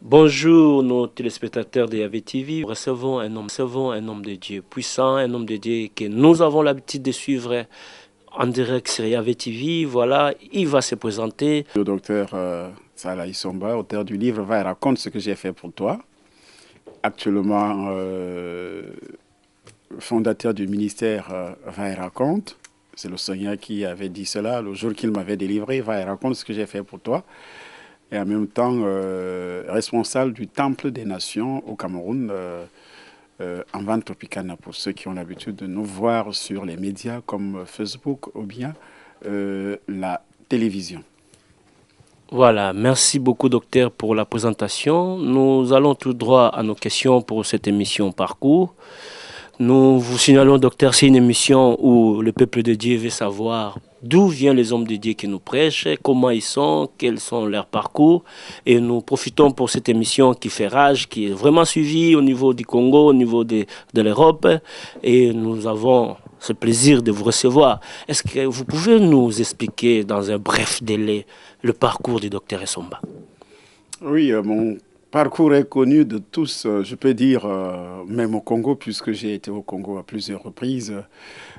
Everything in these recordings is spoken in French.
Bonjour nos téléspectateurs de AV TV. Recevons un homme de Dieu puissant, un homme de Dieu que nous avons l'habitude de suivre en direct sur AV TV. Voilà, il va se présenter. Le docteur Salah Isomba, auteur du livre Va et raconte ce que j'ai fait pour toi. Actuellement fondateur du ministère Va et raconte. C'est le Seigneur qui avait dit cela le jour qu'il m'avait délivré. Va et raconte ce que j'ai fait pour toi. Et en même temps responsable du Temple des Nations au Cameroun en vente tropicana pour ceux qui ont l'habitude de nous voir sur les médias comme Facebook ou bien la télévision. Voilà, merci beaucoup docteur pour la présentation. Nous allons tout droit à nos questions pour cette émission Parcours. Nous vous signalons, docteur, c'est une émission où le peuple de Dieu veut savoir d'où viennent les hommes de Dieu qui nous prêchent, comment ils sont, quels sont leurs parcours. Et nous profitons pour cette émission qui fait rage, qui est vraiment suivie au niveau du Congo, au niveau de l'Europe. Et nous avons ce plaisir de vous recevoir. Est-ce que vous pouvez nous expliquer dans un bref délai le parcours du docteur Isomba? Oui, mon parcours est connu de tous, je peux dire, même au Congo, puisque j'ai été au Congo à plusieurs reprises.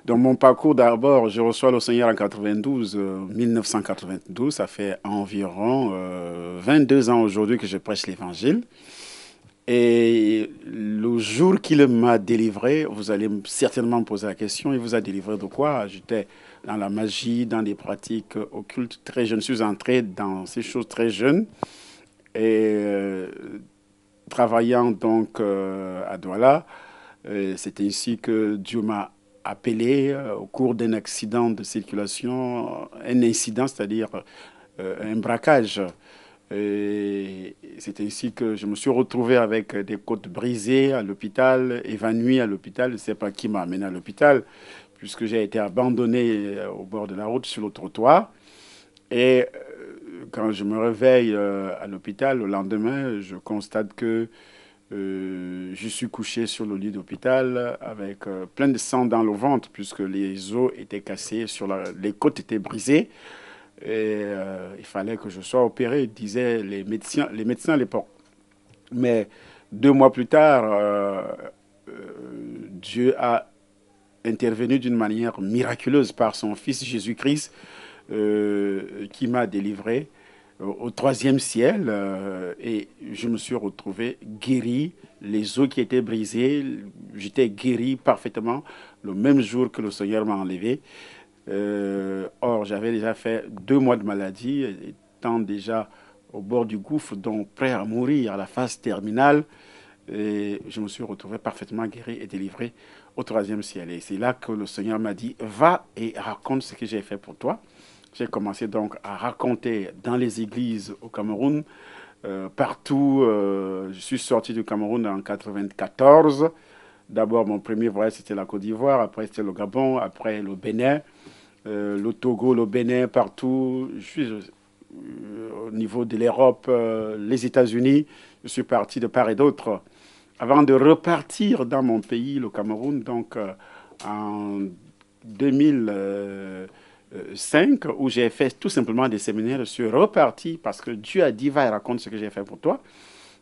Dans mon parcours, d'abord, je reçois le Seigneur en 1992. Ça fait environ 22 ans aujourd'hui que je prêche l'Évangile. Et le jour qu'il m'a délivré, vous allez certainement me poser la question, il vous a délivré de quoi? J'étais dans la magie, dans des pratiques occultes très jeunes. Je suis entré dans ces choses très jeunes. Et travaillant donc à Douala, c'est ainsi que Dieu m'a appelé au cours d'un accident de circulation, un incident, c'est-à-dire un braquage. Et c'est ainsi que je me suis retrouvé avec des côtes brisées à l'hôpital, évanoui à l'hôpital. Je ne sais pas qui m'a amené à l'hôpital, puisque j'ai été abandonné au bord de la route sur le trottoir. Et quand je me réveille à l'hôpital le lendemain, je constate que je suis couché sur le lit d'hôpital avec plein de sang dans le ventre puisque les os étaient cassés, les côtes étaient brisées. Et il fallait que je sois opéré, disaient les médecins à l'époque. Mais 2 mois plus tard, Dieu a intervenu d'une manière miraculeuse par son Fils Jésus-Christ qui m'a délivré au troisième ciel et je me suis retrouvé guéri, les os qui étaient brisés, j'étais guéri parfaitement le même jour que le Seigneur m'a enlevé. Or, j'avais déjà fait 2 mois de maladie, étant déjà au bord du gouffre, donc prêt à mourir à la phase terminale. Et je me suis retrouvé parfaitement guéri et délivré au troisième ciel. Et c'est là que le Seigneur m'a dit, va et raconte ce que j'ai fait pour toi. J'ai commencé donc à raconter dans les églises au Cameroun, partout. Je suis sorti du Cameroun en 1994. D'abord, mon premier voyage, c'était la Côte d'Ivoire. Après, c'était le Gabon. Après, le Bénin, le Togo, le Bénin, partout. Je suis au niveau de l'Europe, les États-Unis. Je suis parti de part et d'autre. Avant de repartir dans mon pays, le Cameroun, donc en 2005, où j'ai fait tout simplement des séminaires, je suis reparti parce que Dieu a dit, va et raconte ce que j'ai fait pour toi.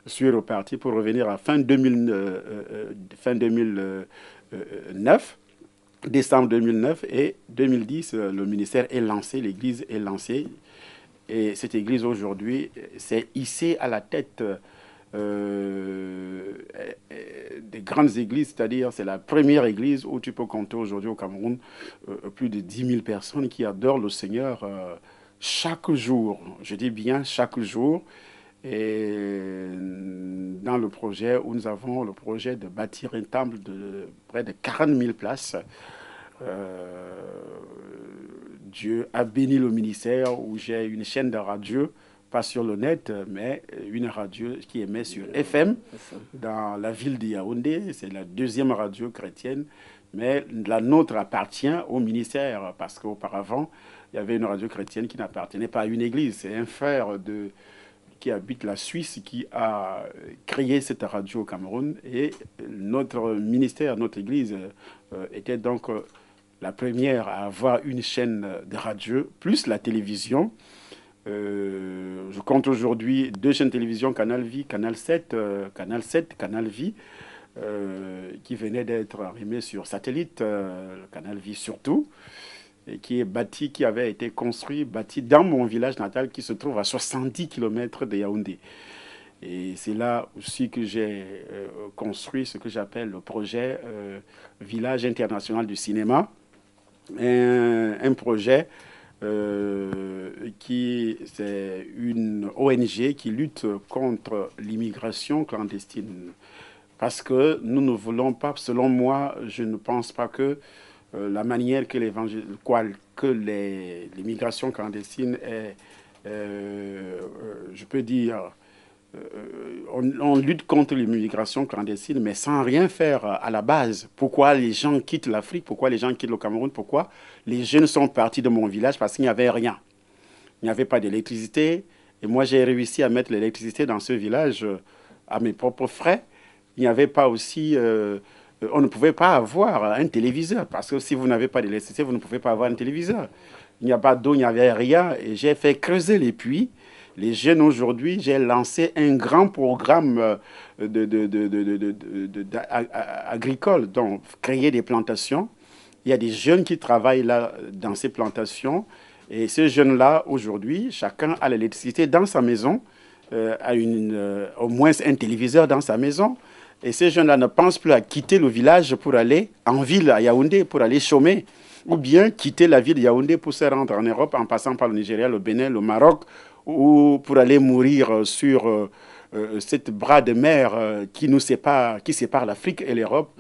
Je suis reparti pour revenir à fin 2009, décembre 2009 et 2010, le ministère est lancé, l'église est lancée. Et cette église aujourd'hui s'est hissée à la tête des grandes églises, c'est-à-dire c'est la première église où tu peux compter aujourd'hui au Cameroun plus de 10 000 personnes qui adorent le Seigneur chaque jour. Je dis bien chaque jour. Et dans le projet où nous avons le projet de bâtir un temple de près de 40 000 places, Dieu a béni le ministère où j'ai une chaîne de radio, pas sur le net, mais une radio qui émet sur FM dans la ville de Yaoundé. C'est la deuxième radio chrétienne, mais la nôtre appartient au ministère parce qu'auparavant, il y avait une radio chrétienne qui n'appartenait pas à une église. C'est un frère qui habite la Suisse qui a créé cette radio au Cameroun et notre ministère, notre église était donc la première à avoir une chaîne de radio, plus la télévision. Je compte aujourd'hui 2 chaînes de télévision, Canal Vie, Canal 7, Canal Vie, qui venaient d'être arrimées sur satellite, le Canal Vie surtout, et qui est bâti, qui avait été construit, bâti dans mon village natal qui se trouve à 70 kilomètres de Yaoundé. Et c'est là aussi que j'ai construit ce que j'appelle le projet Village international du cinéma, un projet qui c'est une ONG qui lutte contre l'immigration clandestine. Parce que nous ne voulons pas, selon moi, je ne pense pas que la manière que l'immigration clandestine est, je peux dire, on lutte contre l'immigration clandestine, mais sans rien faire à la base. Pourquoi les gens quittent l'Afrique? Pourquoi les gens quittent le Cameroun? Pourquoi les jeunes sont partis de mon village? Parce qu'il n'y avait rien. Il n'y avait pas d'électricité. Et moi, j'ai réussi à mettre l'électricité dans ce village à mes propres frais. Il n'y avait pas aussi... on ne pouvait pas avoir un téléviseur. Parce que si vous n'avez pas d'électricité, vous ne pouvez pas avoir un téléviseur. Il n'y a pas d'eau, il n'y avait rien. Et j'ai fait creuser les puits. Les jeunes aujourd'hui, j'ai lancé un grand programme agricole, donc créer des plantations. Il y a des jeunes qui travaillent là dans ces plantations. Et ces jeunes-là, aujourd'hui, chacun a l'électricité dans sa maison, a au moins un téléviseur dans sa maison. Et ces jeunes-là ne pensent plus à quitter le village pour aller en ville à Yaoundé, pour aller chômer, ou bien quitter la ville de Yaoundé pour se rendre en Europe en passant par le Nigeria, le Bénin, le Maroc, ou pour aller mourir sur cette bras de mer qui sépare l'Afrique et l'Europe.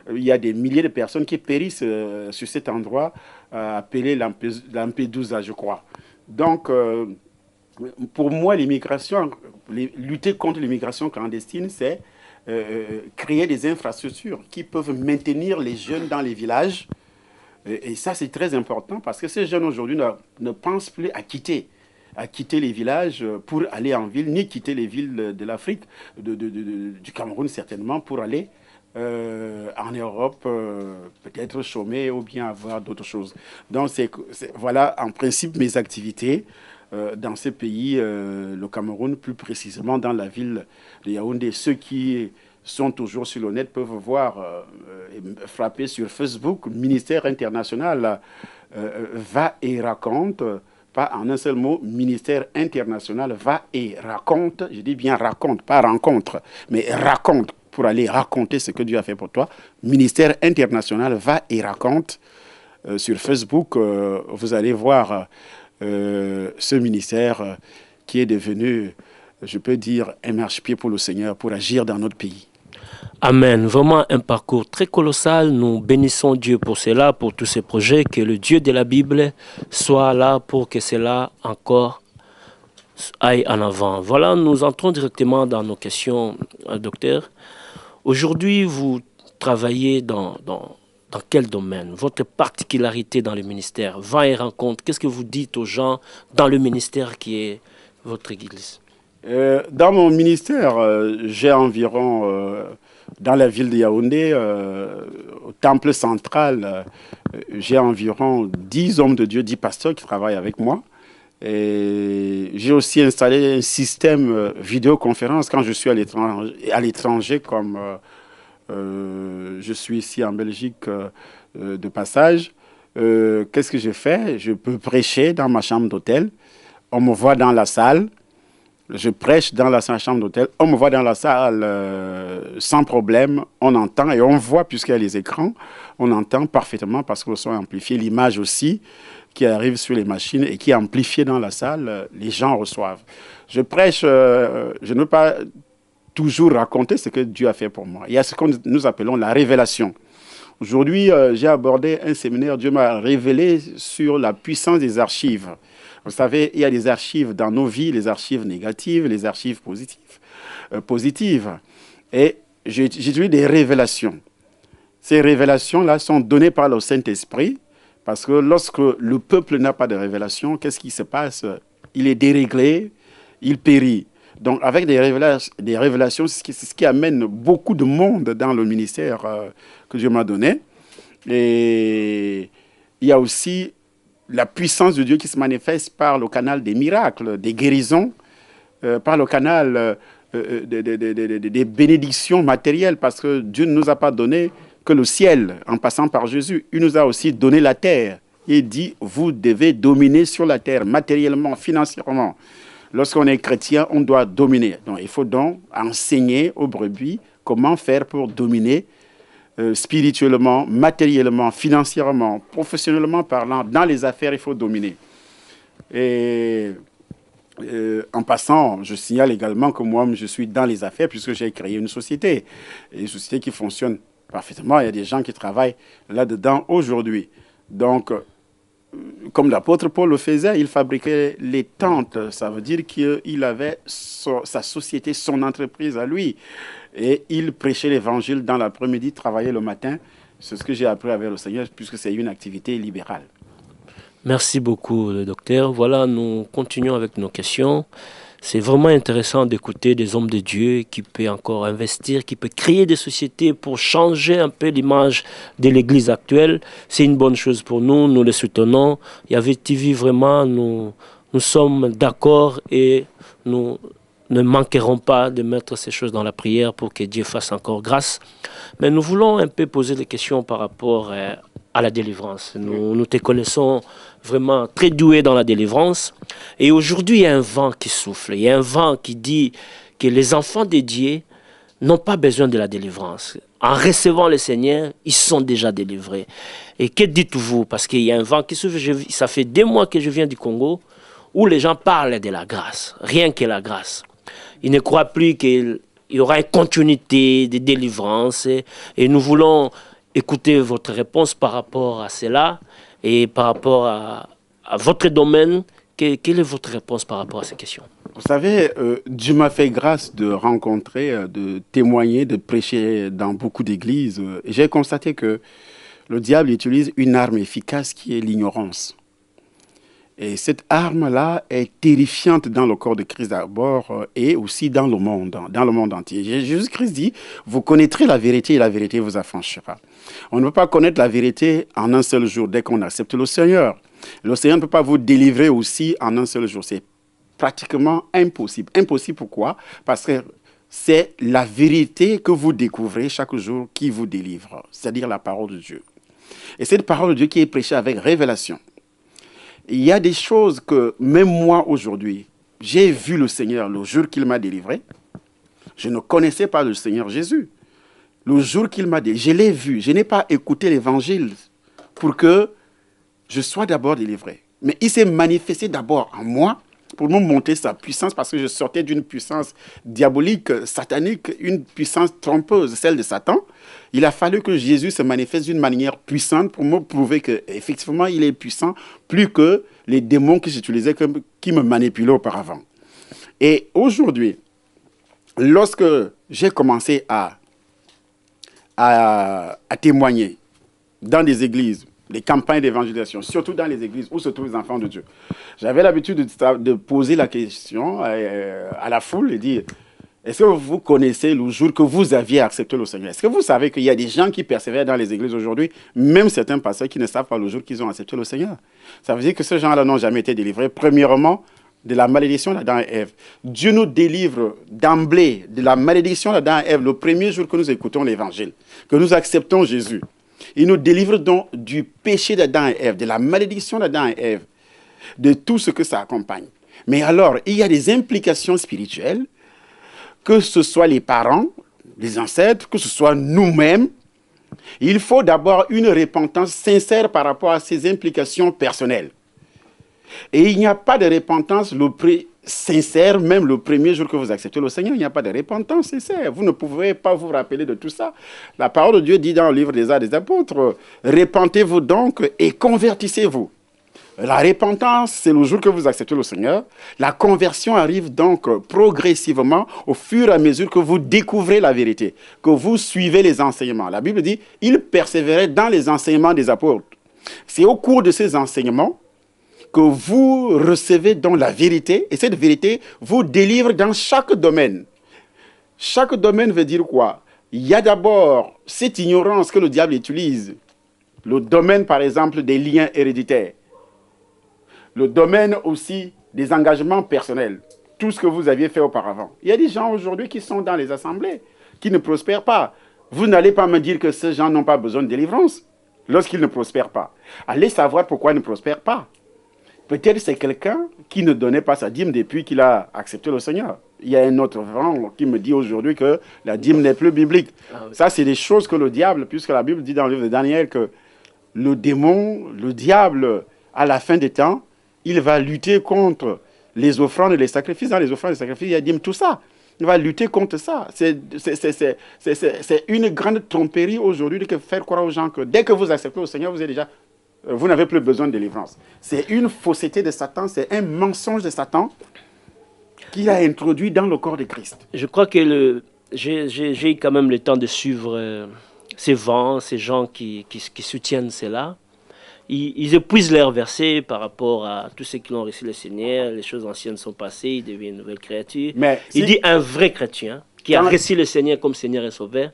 Il y a des milliers de personnes qui périssent sur cet endroit appelé Lampedusa, je crois. Donc, pour moi, lutter contre l'immigration clandestine, c'est créer des infrastructures qui peuvent maintenir les jeunes dans les villages. Et ça, c'est très important parce que ces jeunes aujourd'hui ne pensent plus à quitter les villages pour aller en ville, ni quitter les villes de l'Afrique, du Cameroun certainement, pour aller en Europe, peut-être chômer ou bien avoir d'autres choses. Donc voilà en principe mes activités dans ces pays, le Cameroun plus précisément dans la ville de Yaoundé. Ceux qui sont toujours sur le net peuvent voir, frapper sur Facebook, ministère international va et raconte, pas en un seul mot, ministère international va et raconte, je dis bien raconte, pas rencontre, mais raconte, pour aller raconter ce que Dieu a fait pour toi. Ministère international va et raconte. Sur Facebook, vous allez voir ce ministère qui est devenu, je peux dire, un marchepied pour le Seigneur, pour agir dans notre pays. Amen. Vraiment un parcours très colossal. Nous bénissons Dieu pour cela, pour tous ces projets. Que le Dieu de la Bible soit là pour que cela encore aille en avant. Voilà, nous entrons directement dans nos questions, docteur. Aujourd'hui, vous travaillez dans quel domaine? Votre particularité dans le ministère, vent et rencontre, qu'est-ce que vous dites aux gens dans le ministère qui est votre église? Dans mon ministère, j'ai environ, dans la ville de Yaoundé, au temple central, j'ai environ 10 hommes de Dieu, 10 pasteurs qui travaillent avec moi. Et j'ai aussi installé un système vidéoconférence quand je suis à l'étranger, comme je suis ici en Belgique de passage. Qu'est-ce que je fais? Je peux prêcher dans ma chambre d'hôtel. On me voit dans la salle. Je prêche dans la chambre d'hôtel. On me voit dans la salle sans problème. On entend et on voit, puisqu'il y a les écrans, on entend parfaitement parce que le son est amplifié. L'image aussi qui arrive sur les machines et qui est amplifiée dans la salle, les gens reçoivent. Je prêche, je ne veux pas toujours raconter ce que Dieu a fait pour moi. Il y a ce que nous appelons la révélation. Aujourd'hui, j'ai abordé un séminaire, Dieu m'a révélé sur la puissance des archives. Vous savez, il y a des archives dans nos vies, les archives négatives, les archives positives. Et j'ai eu des révélations. Ces révélations-là sont données par le Saint-Esprit, parce que lorsque le peuple n'a pas de révélation, qu'est-ce qui se passe? Il est déréglé, il périt. Donc, avec des révélations, c'est ce qui amène beaucoup de monde dans le ministère que Dieu m'a donné. Et il y a aussi la puissance de Dieu qui se manifeste par le canal des miracles, des guérisons, par le canal des bénédictions matérielles, parce que Dieu ne nous a pas donné que le ciel en passant par Jésus. Il nous a aussi donné la terre. Il dit, vous devez dominer sur la terre, matériellement, financièrement. Lorsqu'on est chrétien, on doit dominer. Donc, il faut donc enseigner aux brebis comment faire pour dominer spirituellement, matériellement, financièrement, professionnellement parlant. Dans les affaires, il faut dominer. Et en passant, je signale également que moi, je suis dans les affaires puisque j'ai créé une société. Et une société qui fonctionne parfaitement. Il y a des gens qui travaillent là-dedans aujourd'hui. Donc, comme l'apôtre Paul le faisait, il fabriquait les tentes. Ça veut dire qu'il avait sa société, son entreprise à lui. Et il prêchait l'évangile dans l'après-midi, travaillait le matin. C'est ce que j'ai appris avec le Seigneur, puisque c'est une activité libérale. Merci beaucoup, le docteur. Voilà, nous continuons avec nos questions. C'est vraiment intéressant d'écouter des hommes de Dieu qui peuvent encore investir, qui peuvent créer des sociétés pour changer un peu l'image de l'Église actuelle. C'est une bonne chose pour nous, nous les soutenons. Yahvé TV, vraiment, nous sommes d'accord et nous ne manquerons pas de mettre ces choses dans la prière pour que Dieu fasse encore grâce. Mais nous voulons un peu poser des questions par rapport à la délivrance. Nous te connaissons vraiment très doué dans la délivrance. Et aujourd'hui, il y a un vent qui souffle. Il y a un vent qui dit que les enfants de Dieu n'ont pas besoin de la délivrance. En recevant le Seigneur, ils sont déjà délivrés. Et que dites-vous? Parce qu'il y a un vent qui souffle. Ça fait 2 mois que je viens du Congo où les gens parlent de la grâce. Rien que la grâce. Ils ne croient plus qu'il y aura une continuité de délivrance. Et nous voulons écouter votre réponse par rapport à cela et par rapport à votre domaine. Quelle est votre réponse par rapport à ces questions? Vous savez, Dieu m'a fait grâce de rencontrer, de témoigner, de prêcher dans beaucoup d'églises. J'ai constaté que le diable utilise une arme efficace qui est l'ignorance. Et cette arme-là est terrifiante dans le corps de Christ d'abord et aussi dans le monde entier. Jésus-Christ dit, vous connaîtrez la vérité et la vérité vous affranchira. On ne peut pas connaître la vérité en un seul jour dès qu'on accepte le Seigneur. Le Seigneur ne peut pas vous délivrer aussi en un seul jour. C'est pratiquement impossible. Impossible pourquoi? Parce que c'est la vérité que vous découvrez chaque jour qui vous délivre, c'est-à-dire la parole de Dieu. Et cette parole de Dieu qui est prêchée avec révélation. Il y a des choses que même moi aujourd'hui, j'ai vu le Seigneur le jour qu'il m'a délivré. Je ne connaissais pas le Seigneur Jésus. Le jour qu'il m'a délivré, je l'ai vu. Je n'ai pas écouté l'évangile pour que je sois d'abord délivré. Mais il s'est manifesté d'abord en moi pour me montrer sa puissance parce que je sortais d'une puissance diabolique, satanique, une puissance trompeuse, celle de Satan. Il a fallu que Jésus se manifeste d'une manière puissante pour me prouver qu'effectivement, il est puissant plus que les démons que j'utilisais, qui me manipulaient auparavant. Et aujourd'hui, lorsque j'ai commencé à témoigner dans des églises, des campagnes d'évangélisation, surtout dans les églises où se trouvent les enfants de Dieu, j'avais l'habitude de poser la question à la foule et dire, est-ce que vous connaissez le jour que vous aviez accepté le Seigneur? Est-ce que vous savez qu'il y a des gens qui persévèrent dans les églises aujourd'hui, même certains pasteurs qui ne savent pas le jour qu'ils ont accepté le Seigneur? Ça veut dire que ces gens-là n'ont jamais été délivrés, premièrement, de la malédiction d'Adam et Ève. Dieu nous délivre d'emblée de la malédiction d'Adam et Ève le premier jour que nous écoutons l'évangile, que nous acceptons Jésus. Il nous délivre donc du péché d'Adam et Ève, de la malédiction d'Adam et Ève, de tout ce que ça accompagne. Mais alors, il y a des implications spirituelles, que ce soit les parents, les ancêtres, que ce soit nous-mêmes. Il faut d'abord une repentance sincère par rapport à ces implications personnelles. Et il n'y a pas de repentance sincère, même le premier jour que vous acceptez le Seigneur, il n'y a pas de repentance sincère. Vous ne pouvez pas vous rappeler de tout ça. La parole de Dieu dit dans le livre des Actes des Apôtres, « Repentez-vous donc et convertissez-vous ». La repentance, c'est le jour que vous acceptez le Seigneur. La conversion arrive donc progressivement au fur et à mesure que vous découvrez la vérité, que vous suivez les enseignements. La Bible dit, il persévérait dans les enseignements des apôtres. C'est au cours de ces enseignements que vous recevez donc la vérité, et cette vérité vous délivre dans chaque domaine. Chaque domaine veut dire quoi? Il y a d'abord cette ignorance que le diable utilise. Le domaine, par exemple, des liens héréditaires. le domaine aussi des engagements personnels, tout ce que vous aviez fait auparavant. Il y a des gens aujourd'hui qui sont dans les assemblées, qui ne prospèrent pas. Vous n'allez pas me dire que ces gens n'ont pas besoin de délivrance lorsqu'ils ne prospèrent pas. Allez savoir pourquoi ils ne prospèrent pas. Peut-être c'est quelqu'un qui ne donnait pas sa dîme depuis qu'il a accepté le Seigneur. Il y a un autre vent qui me dit aujourd'hui que la dîme n'est plus biblique. Ah oui. Ça, c'est des choses que le diable, puisque la Bible dit dans le livre de Daniel que le démon, le diable, à la fin des temps, il va lutter contre les offrandes et les sacrifices. Dans les offrandes et les sacrifices, il y a dîme, tout ça. Il va lutter contre ça. C'est une grande tromperie aujourd'hui de faire croire aux gens que dès que vous acceptez le Seigneur, vous n'avez plus besoin de délivrance. C'est une fausseté de Satan, c'est un mensonge de Satan qu'il a introduit dans le corps de Christ. Je crois que j'ai eu quand même le temps de suivre ces vents, ces gens qui soutiennent cela. Ils épuisent leurs versets par rapport à tous ceux qui ont reçu le Seigneur. Les choses anciennes sont passées, ils deviennent une nouvelle créature. Il dit un vrai chrétien qui a reçu le Seigneur comme Seigneur et Sauveur.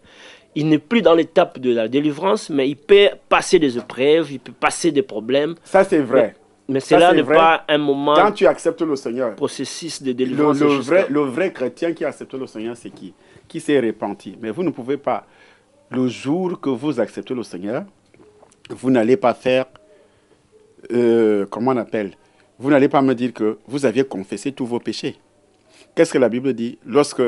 Il n'est plus dans l'étape de la délivrance, mais il peut passer des épreuves, il peut passer des problèmes. Ça, c'est vrai. Mais cela n'est pas un moment... Quand tu acceptes le Seigneur, processus de délivrance. Le vrai chrétien qui accepte le Seigneur, c'est qui? Qui s'est repenti. Mais vous ne pouvez pas. Le jour que vous acceptez le Seigneur, vous n'allez pas faire... comment on appelle? Vous n'allez pas me dire que vous aviez confessé tous vos péchés. Qu'est-ce que la Bible dit? Lorsque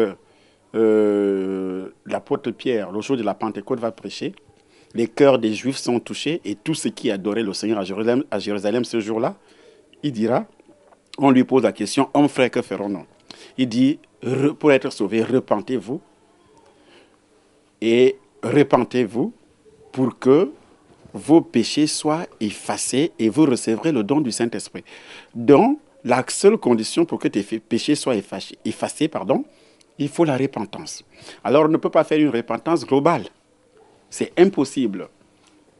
l'apôtre Pierre, le jour de la Pentecôte, va prêcher, les cœurs des Juifs sont touchés et tous ceux qui adoraient le Seigneur à Jérusalem ce jour-là, il dira, on lui pose la question, homme frère, que ferons-nous? Il dit, pour être sauvés, repentez-vous et repentez-vous pour que vos péchés soient effacés et vous recevrez le don du Saint-Esprit. Donc, la seule condition pour que tes péchés soient effacés, il faut la repentance. Alors, on ne peut pas faire une repentance globale. C'est impossible.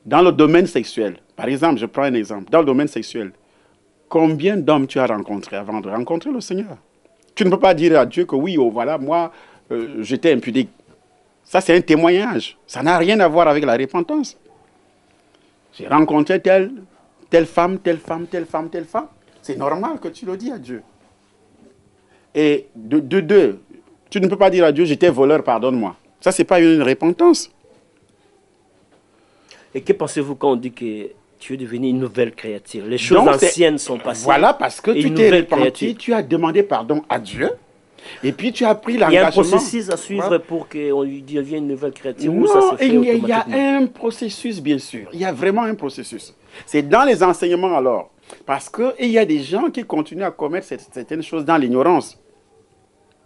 Dans le domaine sexuel, par exemple, je prends un exemple. Dans le domaine sexuel, combien d'hommes tu as rencontrés avant de rencontrer le Seigneur? Tu ne peux pas dire à Dieu que oui, oh, voilà, moi, j'étais impudique. Ça, c'est un témoignage. Ça n'a rien à voir avec la repentance. J'ai rencontré telle femme, telle femme, telle femme, telle femme. C'est normal que tu le dis à Dieu. Et de deux, tu ne peux pas dire à Dieu, j'étais voleur, pardonne-moi. Ça, ce n'est pas une repentance. Et que pensez-vous quand on dit que tu es devenu une nouvelle créature? Les choses anciennes sont passées. Voilà, parce que tu t'es repenti, tu as demandé pardon à Dieu. Et puis tu as pris l'engagement. Il y a un processus à suivre pour qu'on devienne une nouvelle créature. Non, il y a un processus, bien sûr. Il y a vraiment un processus. C'est dans les enseignements alors. Parce qu'il y a des gens qui continuent à commettre certaines choses dans l'ignorance.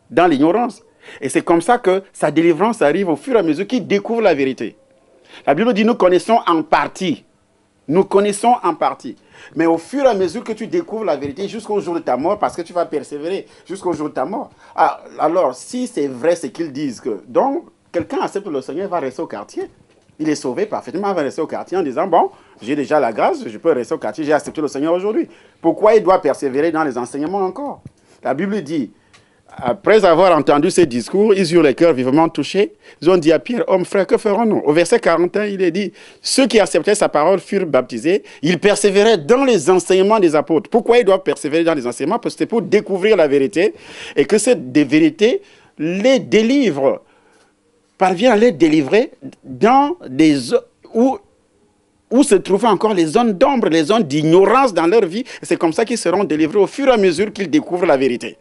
Dans l'ignorance. Et c'est comme ça que sa délivrance arrive au fur et à mesure qu'ils découvrent la vérité. La Bible dit, nous connaissons en partie. Nous connaissons en partie. Mais au fur et à mesure que tu découvres la vérité jusqu'au jour de ta mort, parce que tu vas persévérer jusqu'au jour de ta mort. Alors, si c'est vrai ce qu'ils disent, donc, quelqu'un accepte le Seigneur, il va rester au quartier. Il est sauvé parfaitement, il va rester au quartier en disant, bon, j'ai déjà la grâce, je peux rester au quartier, j'ai accepté le Seigneur aujourd'hui. Pourquoi il doit persévérer dans les enseignements encore? La Bible dit, après avoir entendu ces discours, ils eurent les cœurs vivement touchés. Ils ont dit à Pierre, homme frère, que ferons-nous? Au verset 41, il est dit, ceux qui acceptaient sa parole furent baptisés. Ils persévéraient dans les enseignements des apôtres. Pourquoi ils doivent persévérer dans les enseignements? Parce que c'est pour découvrir la vérité et que cette vérité les délivre, parvient à les délivrer dans des où se trouvaient encore les zones d'ombre, les zones d'ignorance dans leur vie. C'est comme ça qu'ils seront délivrés au fur et à mesure qu'ils découvrent la vérité.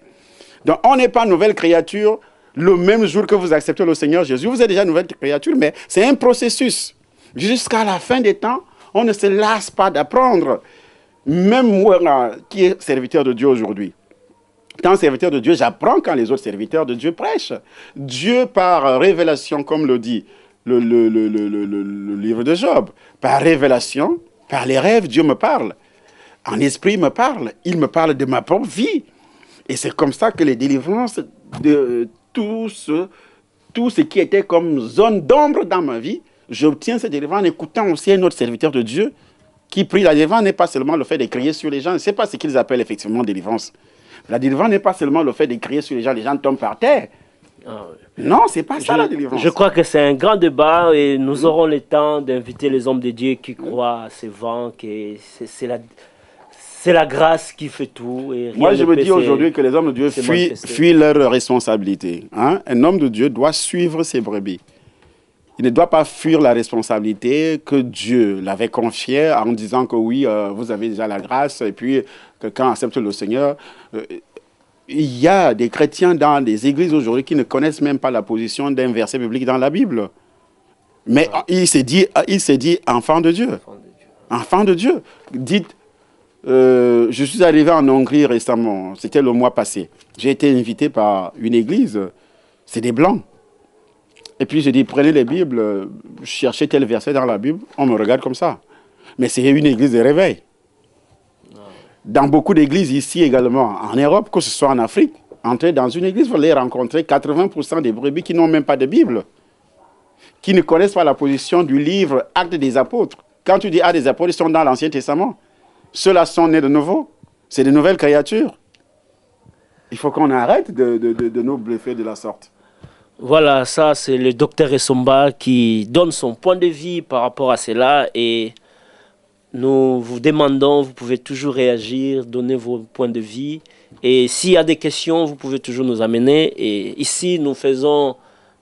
Donc, on n'est pas nouvelle créature le même jour que vous acceptez le Seigneur Jésus. Vous êtes déjà nouvelle créature, mais c'est un processus. Jusqu'à la fin des temps, on ne se lasse pas d'apprendre. Même moi, qui est serviteur de Dieu aujourd'hui, tant serviteur de Dieu, j'apprends quand les autres serviteurs de Dieu prêchent. Dieu, par révélation, comme le dit le livre de Job, par révélation, par les rêves, Dieu me parle. En esprit, il me parle. Il me parle de ma propre vie. Et c'est comme ça que les délivrances de tout ce qui était comme zone d'ombre dans ma vie, j'obtiens ces délivrances en écoutant aussi un autre serviteur de Dieu qui prie. La délivrance n'est pas seulement le fait de crier sur les gens, ce n'est pas ce qu'ils appellent effectivement délivrance. La délivrance n'est pas seulement le fait de crier sur les gens tombent par terre. Non, ce n'est pas ça la délivrance. Je crois que c'est un grand débat et nous aurons le temps d'inviter les hommes de Dieu qui croient à ces vents, que c'est la grâce qui fait tout. Et Moi, rien je ne me peut dis aujourd'hui que les hommes de Dieu se manifester. fuient leurs responsabilités. Hein? Un homme de Dieu doit suivre ses brebis. Il ne doit pas fuir la responsabilité que Dieu l'avait confiée en disant que oui, vous avez déjà la grâce et puis quelqu'un accepte le Seigneur. Il y a des chrétiens dans des églises aujourd'hui qui ne connaissent même pas la position d'un verset biblique dans la Bible. Mais il s'est dit enfant de Dieu. Enfant de Dieu. Dites, je suis arrivé en Hongrie récemment, c'était le mois passé. J'ai été invité par une église, c'est des Blancs. Et puis je dis, prenez les Bibles, cherchez tel verset dans la Bible, on me regarde comme ça. Mais c'est une église de réveil. Dans beaucoup d'églises ici également, en Europe, que ce soit en Afrique, entrer dans une église, vous allez rencontrer 80% des brebis qui n'ont même pas de Bible, qui ne connaissent pas la position du livre Actes des Apôtres. Quand tu dis Actes des Apôtres, ils sont dans l'Ancien Testament. Ceux-là sont nés de nouveau. C'est de nouvelles créatures. Il faut qu'on arrête de nous bluffer de la sorte. Voilà, ça c'est le docteur Essomba qui donne son point de vue par rapport à cela et nous vous demandons, vous pouvez toujours réagir, donner vos points de vue et s'il y a des questions, vous pouvez toujours nous amener et ici nous faisons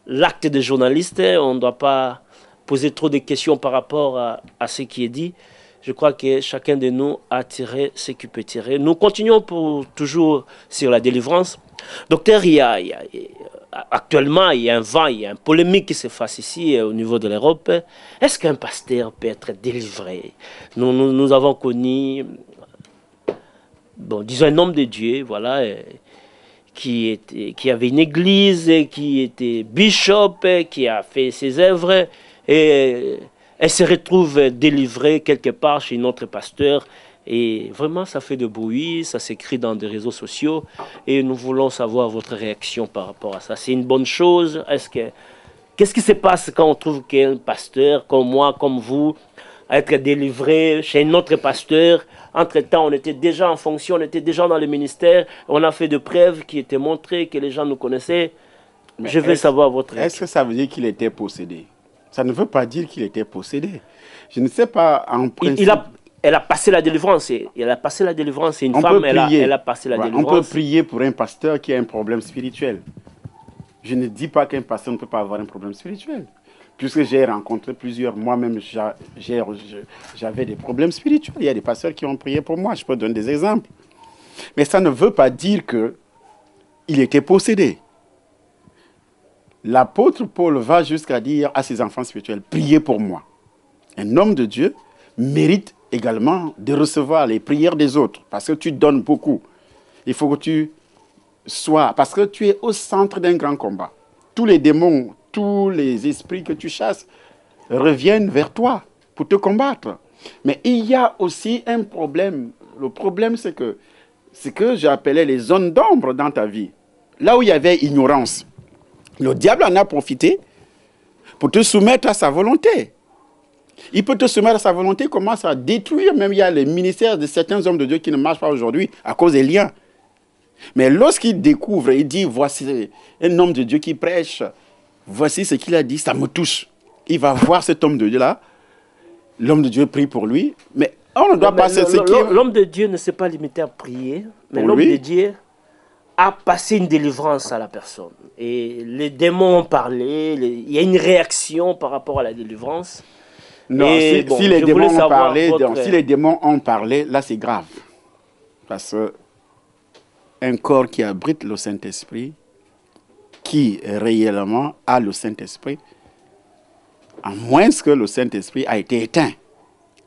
l'acte de journaliste, on ne doit pas poser trop de questions par rapport à ce qui est dit. Je crois que chacun de nous a tiré ce qu'il peut tirer. Nous continuons toujours sur la délivrance. Docteur, actuellement, il y a un vent, il y a une polémique qui se fasse ici au niveau de l'Europe. Est-ce qu'un pasteur peut être délivré? Nous avons connu, bon, disons un homme de Dieu, voilà, qui avait une église, qui était bishop, qui a fait ses œuvres et elle se retrouve délivrée quelque part chez notre pasteur. Et vraiment, ça fait de bruit, ça s'écrit dans des réseaux sociaux. Et nous voulons savoir votre réaction par rapport à ça. C'est une bonne chose? Qu'est-ce qui se passe quand on trouve qu'un pasteur, comme moi, comme vous, être délivré chez notre pasteur? Entre-temps, on était déjà en fonction, on était déjà dans le ministère. On a fait de preuves qui étaient montrées, que les gens nous connaissaient. Mais je veux savoir votre réaction. Est-ce que ça veut dire qu'il était possédé? Ça ne veut pas dire qu'il était possédé. Je ne sais pas en principe... Elle a passé la délivrance. Elle a passé la délivrance. C'est une femme, elle a passé la délivrance. On peut prier pour un pasteur qui a un problème spirituel. Je ne dis pas qu'un pasteur ne peut pas avoir un problème spirituel. Puisque j'ai rencontré plusieurs, moi-même, j'avais des problèmes spirituels. Il y a des pasteurs qui ont prié pour moi. Je peux donner des exemples. Mais ça ne veut pas dire qu'il était possédé. L'apôtre Paul va jusqu'à dire à ses enfants spirituels, priez pour moi. Un homme de Dieu mérite également de recevoir les prières des autres, parce que tu donnes beaucoup. Il faut que tu sois, parce que tu es au centre d'un grand combat. Tous les démons, tous les esprits que tu chasses reviennent vers toi pour te combattre. Mais il y a aussi un problème. Le problème, c'est que ce que j'appelais les zones d'ombre dans ta vie, là où il y avait ignorance, le diable en a profité pour te soumettre à sa volonté. Il peut te soumettre à sa volonté, commence à détruire. Même il y a les ministères de certains hommes de Dieu qui ne marchent pas aujourd'hui à cause des liens. Mais lorsqu'il découvre, il dit, voici un homme de Dieu qui prêche, voici ce qu'il a dit, ça me touche. Il va voir cet homme de Dieu-là, l'homme de Dieu prie pour lui, mais on ne doit pas se séquer. L'homme de Dieu ne s'est pas limité à prier, mais l'homme de Dieu a passé une délivrance à la personne. Et les démons ont parlé, il y a une réaction par rapport à la délivrance. Non, si les démons ont parlé, si les démons ont parlé, là c'est grave. Parce que un corps qui abrite le Saint-Esprit, qui réellement a le Saint-Esprit, à moins que le Saint-Esprit a été éteint.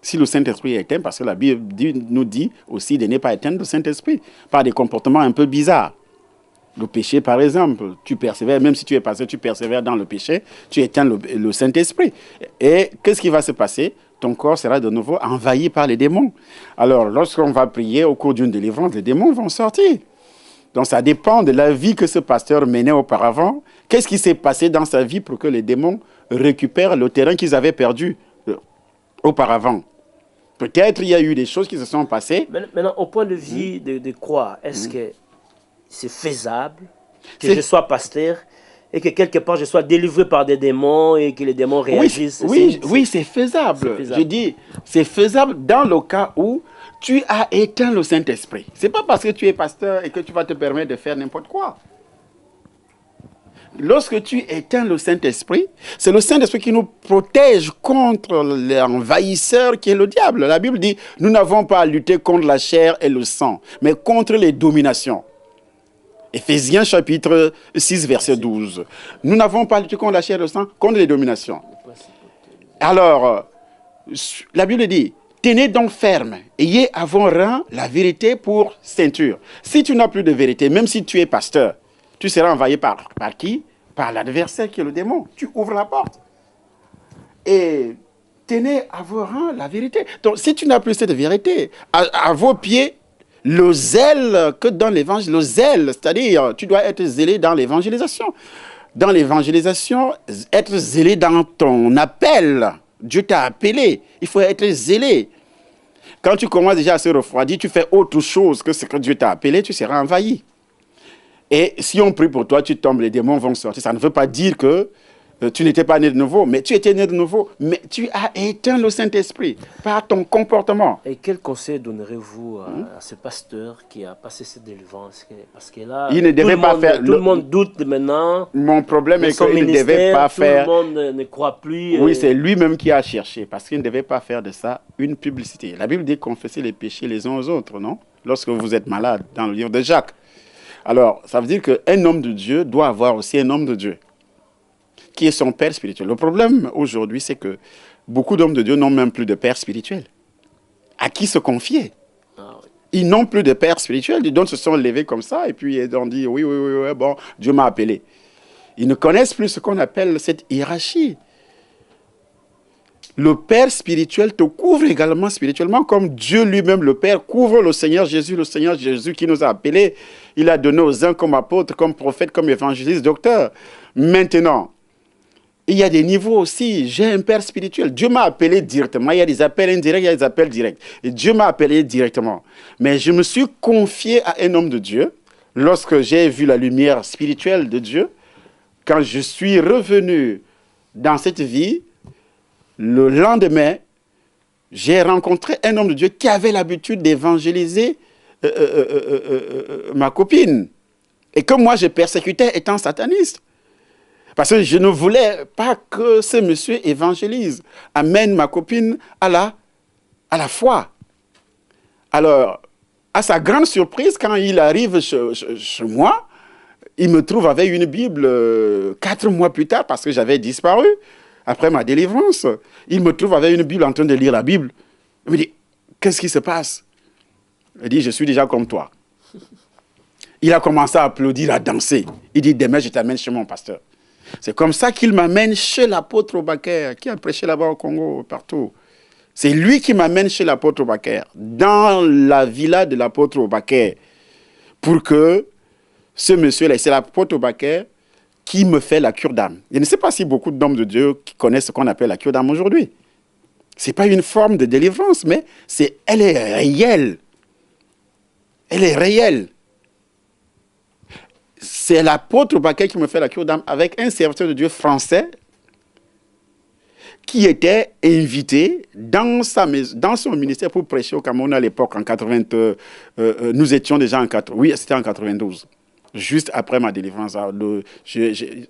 Si le Saint-Esprit est éteint, parce que la Bible nous dit aussi de ne pas éteindre le Saint-Esprit par des comportements un peu bizarres. Le péché, par exemple, tu persévères, même si tu es passé, tu persévères dans le péché, tu éteins le Saint-Esprit. Et qu'est-ce qui va se passer? Ton corps sera de nouveau envahi par les démons. Alors, lorsqu'on va prier au cours d'une délivrance, les démons vont sortir. Donc, ça dépend de la vie que ce pasteur menait auparavant. Qu'est-ce qui s'est passé dans sa vie pour que les démons récupèrent le terrain qu'ils avaient perdu auparavant? Peut-être il y a eu des choses qui se sont passées. Maintenant, au point de vue de croire, est-ce que c'est faisable que je sois pasteur et que quelque part je sois délivré par des démons et que les démons réagissent? Oui, c'est faisable. Je dis, c'est faisable dans le cas où tu as éteint le Saint-Esprit. Ce n'est pas parce que tu es pasteur et que tu vas te permettre de faire n'importe quoi. Lorsque tu éteins le Saint-Esprit, c'est le Saint-Esprit qui nous protège contre l'envahisseur qui est le diable. La Bible dit, nous n'avons pas à lutter contre la chair et le sang, mais contre les dominations. Éphésiens chapitre 6, verset 12. Nous n'avons pas à lutter contre la chair et le sang, contre les dominations. Alors, la Bible dit, tenez donc ferme, ayez à vos reins la vérité pour ceinture. Si tu n'as plus de vérité, même si tu es pasteur, tu seras envahi par qui? Par l'adversaire qui est le démon. Tu ouvres la porte. Et tenez à vos reins la vérité. Donc, si tu n'as plus cette vérité, à vos pieds, le zèle que dans l'évangile, le zèle, c'est-à-dire, tu dois être zélé dans l'évangélisation. Dans l'évangélisation, être zélé dans ton appel. Dieu t'a appelé. Il faut être zélé. Quand tu commences déjà à se refroidir, tu fais autre chose que ce que Dieu t'a appelé, tu seras envahi. Et si on prie pour toi, tu tombes, les démons vont sortir. Ça ne veut pas dire que tu n'étais pas né de nouveau, mais tu étais né de nouveau. Mais tu as éteint le Saint-Esprit par ton comportement. Et quel conseil donnerez-vous à ce pasteur qui a passé cette délivrance? Parce que là, il ne devait pas faire. Tout le monde doute maintenant. Mon problème est qu'il ne devait pas faire. Tout le monde ne croit plus. Oui, c'est lui-même qui a cherché, parce qu'il ne devait pas faire de ça une publicité. La Bible dit confesser les péchés les uns aux autres, non? Lorsque vous êtes malade, dans le livre de Jacques. Alors, ça veut dire qu'un homme de Dieu doit avoir aussi un homme de Dieu, qui est son père spirituel. Le problème aujourd'hui, c'est que beaucoup d'hommes de Dieu n'ont même plus de père spirituel. À qui se confier? Ils n'ont plus de père spirituel. Donc, ils se sont levés comme ça et puis ils ont dit, oui, bon, Dieu m'a appelé. Ils ne connaissent plus ce qu'on appelle cette hiérarchie. Le Père spirituel te couvre également spirituellement, comme Dieu lui-même, le Père, couvre le Seigneur Jésus qui nous a appelés. Il a donné aux uns comme apôtres, comme prophètes, comme évangélistes, docteurs. Maintenant, il y a des niveaux aussi. J'ai un Père spirituel. Dieu m'a appelé directement. Il y a des appels indirects, il y a des appels directs. Et Dieu m'a appelé directement. Mais je me suis confié à un homme de Dieu lorsque j'ai vu la lumière spirituelle de Dieu. Quand je suis revenu dans cette vie, le lendemain, j'ai rencontré un homme de Dieu qui avait l'habitude d'évangéliser ma copine. Et que moi, je persécutais étant sataniste. Parce que je ne voulais pas que ce monsieur évangélise, amène ma copine à la foi. Alors, à sa grande surprise, quand il arrive chez moi, il me trouve avec une Bible 4 mois plus tard, parce que j'avais disparu. Après ma délivrance, il me trouve avec une Bible en train de lire la Bible. Il me dit, qu'est-ce qui se passe? Il dit, je suis déjà comme toi. Il a commencé à applaudir, à danser. Il dit, demain, je t'amène chez mon pasteur. C'est comme ça qu'il m'amène chez l'apôtre Obakère, qui a prêché là-bas au Congo, partout. C'est lui qui m'amène chez l'apôtre Obakère, dans la villa de l'apôtre Obakère, pour que ce monsieur-là, c'est l'apôtre Obakère, qui me fait la cure d'âme. Je ne sais pas si beaucoup d'hommes de Dieu qui connaissent ce qu'on appelle la cure d'âme aujourd'hui. Ce n'est pas une forme de délivrance, mais elle est réelle. Elle est réelle. C'est l'apôtre Obakère qui me fait la cure d'âme avec un serviteur de Dieu français qui était invité dans son ministère pour prêcher au Cameroun à l'époque, en 80. Nous étions déjà en 80. Oui, c'était en 92. Juste après ma délivrance. J'ai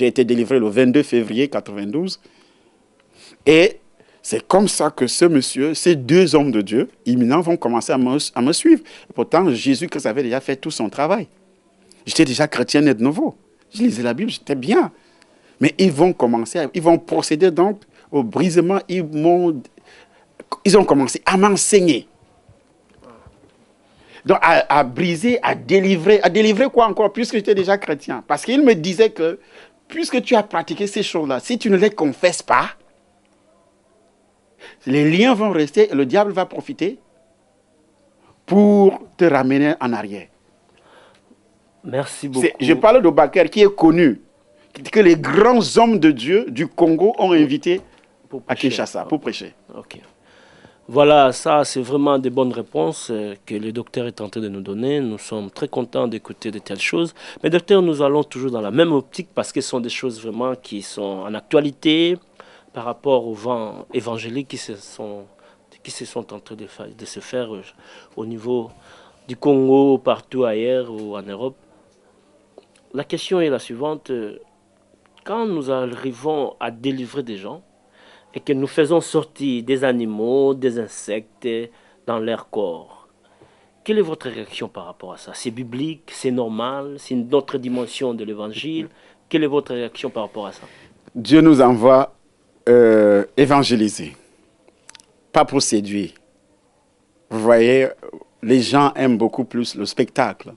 été délivré le 22 février 92. Et c'est comme ça que ce monsieur, ces deux hommes de Dieu, imminents, vont commencer à me suivre. Et pourtant, Jésus-Christ avait déjà fait tout son travail. J'étais déjà chrétien né de nouveau. Je lisais la Bible, j'étais bien. Mais ils vont procéder donc au brisement. Ils ont commencé à m'enseigner. Donc, à briser, à délivrer quoi encore, puisque j'étais déjà chrétien. Parce qu'il me disait que, puisque tu as pratiqué ces choses-là, si tu ne les confesses pas, les liens vont rester et le diable va profiter pour te ramener en arrière. Merci beaucoup. Je parle d'Obakère qui est connu, que les grands hommes de Dieu du Congo ont invité à Kinshasa pour prêcher. Ok. Voilà, ça c'est vraiment des bonnes réponses que le docteur est en train de nous donner. Nous sommes très contents d'écouter de telles choses. Mais docteur, nous allons toujours dans la même optique parce que ce sont des choses vraiment qui sont en actualité par rapport aux vents évangéliques qui se sont qui se sont en train de se faire au niveau du Congo, partout ailleurs ou en Europe. La question est la suivante. Quand nous arrivons à délivrer des gens et que nous faisons sortir des animaux, des insectes dans leur corps, quelle est votre réaction par rapport à ça? C'est biblique, c'est normal, c'est une autre dimension de l'évangile. Quelle est votre réaction par rapport à ça? Dieu nous envoie évangéliser, pas pour séduire. Vous voyez, les gens aiment beaucoup plus le spectacle.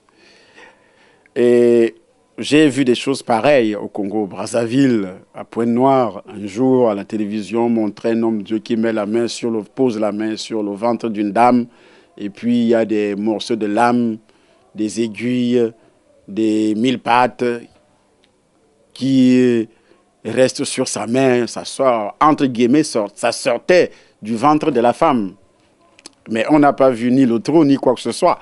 Et j'ai vu des choses pareilles au Congo, Brazzaville, à Pointe-Noire. Un jour, à la télévision, montrait un homme de Dieu qui met la main pose la main sur le ventre d'une dame. Et puis, il y a des morceaux de lame, des aiguilles, des mille pattes qui restent sur sa main. Ça sort, entre guillemets, ça sortait du ventre de la femme. Mais on n'a pas vu ni le trou, ni quoi que ce soit.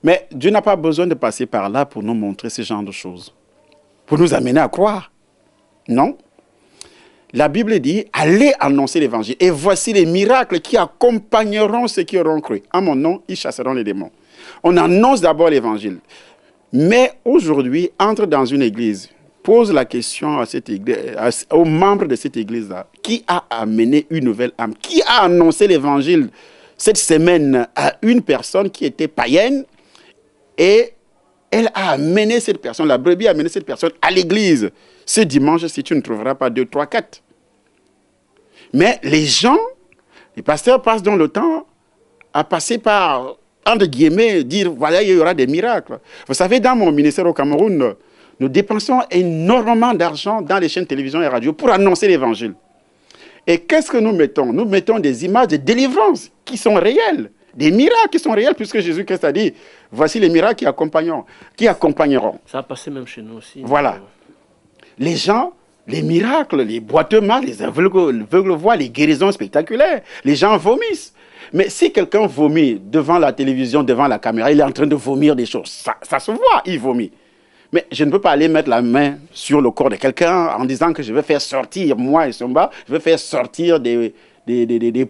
Mais Dieu n'a pas besoin de passer par là pour nous montrer ce genre de choses. Pour nous amener à croire. Non. La Bible dit, allez annoncer l'évangile. Et voici les miracles qui accompagneront ceux qui auront cru. En mon nom, ils chasseront les démons. On annonce d'abord l'évangile. Mais aujourd'hui, entre dans une église, pose la question à cette église, aux membres de cette église-là, qui a amené une nouvelle âme? Qui a annoncé l'évangile cette semaine à une personne qui était païenne et elle a amené cette personne, la brebis a amené cette personne à l'église. Ce dimanche, si tu ne trouveras pas 2, 3, 4. Mais les gens, les pasteurs passent dans le temps à passer par, entre guillemets, dire, voilà, il y aura des miracles. Vous savez, dans mon ministère au Cameroun, nous dépensons énormément d'argent dans les chaînes de télévision et radio pour annoncer l'évangile. Et qu'est-ce que nous mettons? Nous mettons des images de délivrance qui sont réelles, des miracles qui sont réels, puisque Jésus-Christ a dit, voici les miracles qui accompagneront. Ça a passé même chez nous aussi. Voilà. Les gens, les miracles, les boiteux les aveugles voient, les guérisons spectaculaires, les gens vomissent. Mais si quelqu'un vomit devant la télévision, devant la caméra, il est en train de vomir des choses. Ça se voit, il vomit. Mais je ne peux pas aller mettre la main sur le corps de quelqu'un en disant que je vais faire sortir, moi et Somba, je vais faire sortir des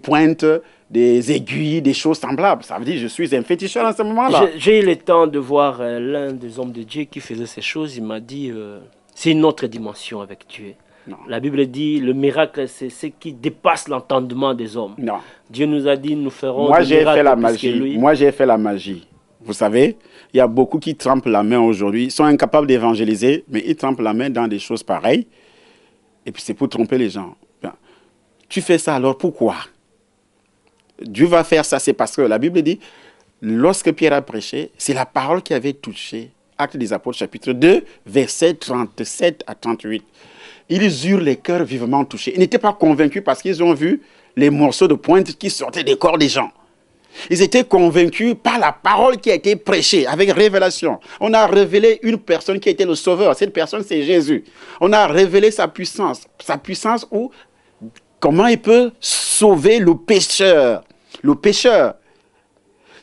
pointes, des aiguilles, des choses semblables. Ça veut dire que je suis un féticheur en ce moment-là. J'ai eu le temps de voir l'un des hommes de Dieu qui faisait ces choses. Il m'a dit, c'est une autre dimension avec Dieu. Non. La Bible dit, le miracle, c'est ce qui dépasse l'entendement des hommes. Non. Dieu nous a dit, nous ferons Moi, j'ai fait la magie. Moi, j'ai fait la magie. Vous savez, il y a beaucoup qui trempent la main aujourd'hui. Ils sont incapables d'évangéliser, mais ils trempent la main dans des choses pareilles. Et puis c'est pour tromper les gens. Bien. Tu fais ça alors pourquoi? Dieu va faire ça, c'est parce que la Bible dit, lorsque Pierre a prêché, c'est la parole qui avait touché. Actes des Apôtres, chapitre 2, versets 37 à 38. Ils eurent les cœurs vivement touchés. Ils n'étaient pas convaincus parce qu'ils ont vu les morceaux de pointe qui sortaient des corps des gens. Ils étaient convaincus par la parole qui a été prêchée avec révélation. On a révélé une personne qui était le sauveur. Cette personne, c'est Jésus. On a révélé sa puissance. Sa puissance où, comment il peut sauver le pécheur. Le pécheur.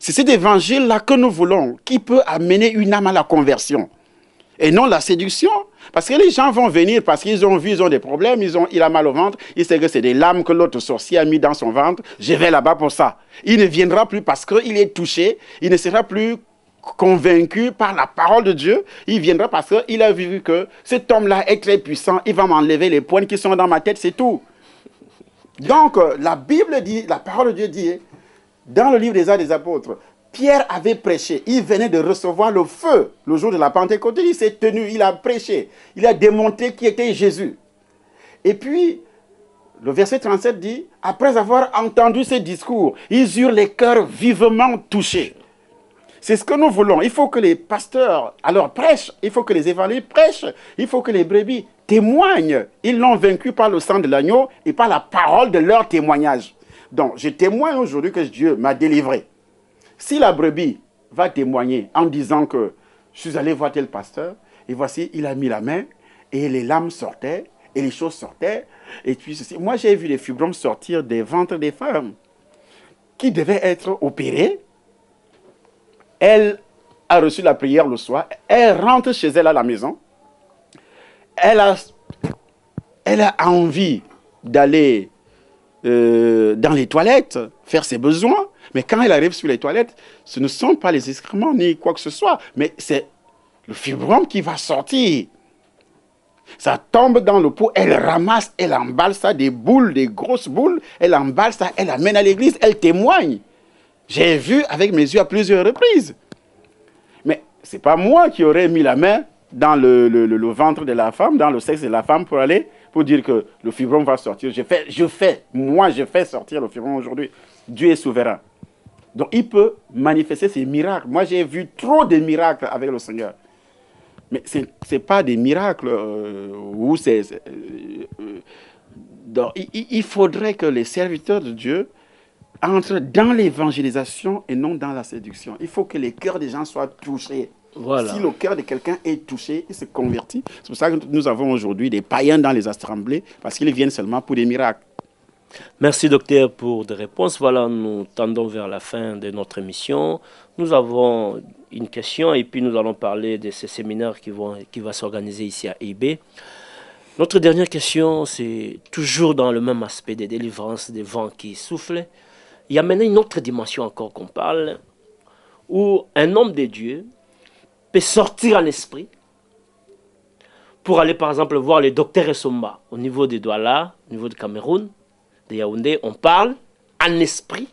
C'est cet évangile-là que nous voulons, qui peut amener une âme à la conversion. Et non la séduction. Parce que les gens vont venir parce qu'ils ont vu, ils ont des problèmes, il a mal au ventre, il sait que c'est des lames que l'autre sorcier a mis dans son ventre, je vais là-bas pour ça. Il ne viendra plus parce qu'il est touché, il ne sera plus convaincu par la parole de Dieu, il viendra parce qu'il a vu que cet homme-là est très puissant, il va m'enlever les points qui sont dans ma tête, c'est tout. Donc, la Bible dit, la parole de Dieu dit, dans le livre des Actes des Apôtres, Pierre avait prêché, il venait de recevoir le feu le jour de la Pentecôte, il s'est tenu, il a prêché, il a démontré qui était Jésus. Et puis, le verset 37 dit, après avoir entendu ce discours, ils eurent les cœurs vivement touchés. C'est ce que nous voulons. Il faut que les pasteurs alors prêchent, il faut que les évangélistes prêchent, il faut que les brebis témoignent. Ils l'ont vaincu par le sang de l'agneau et par la parole de leur témoignage. Donc, je témoigne aujourd'hui que Dieu m'a délivré. Si la brebis va témoigner en disant que je suis allé voir tel pasteur, et voici, il a mis la main, et les lames sortaient, et les choses sortaient, et puis ceci. Moi, j'ai vu les fibromes sortir des ventres des femmes qui devaient être opérées. Elle a reçu la prière le soir, elle rentre chez elle à la maison, elle a envie d'aller dans les toilettes, faire ses besoins. Mais quand elle arrive sur les toilettes, ce ne sont pas les excréments ni quoi que ce soit, mais c'est le fibrome qui va sortir. Ça tombe dans le pot, elle ramasse, elle emballe ça, des boules, des grosses boules, elle emballe ça, elle amène à l'église, elle témoigne. J'ai vu avec mes yeux à plusieurs reprises. Mais ce n'est pas moi qui aurais mis la main dans le ventre de la femme, dans le sexe de la femme pour dire que le fibrome va sortir. Moi je fais sortir le fibrome aujourd'hui. Dieu est souverain. Donc il peut manifester ses miracles. Moi j'ai vu trop de miracles avec le Seigneur. Mais ce n'est pas des miracles où c'est... donc il faudrait que les serviteurs de Dieu entrent dans l'évangélisation et non dans la séduction. Il faut que les cœurs des gens soient touchés. Voilà. Si le cœur de quelqu'un est touché, il se convertit. C'est pour ça que nous avons aujourd'hui des païens dans les assemblées, parce qu'ils viennent seulement pour des miracles. Merci docteur pour des réponses. Voilà, nous tendons vers la fin de notre émission. Nous avons une question et puis nous allons parler de ces séminaires qui vont s'organiser ici à EIB. Notre dernière question, c'est toujours dans le même aspect des délivrances, des vents qui soufflent. Il y a maintenant une autre dimension encore qu'on parle, où un homme de Dieu peut sortir en esprit pour aller par exemple voir le docteur Essomba au niveau de Douala, au niveau du Cameroun, de Yaoundé. On parle en esprit.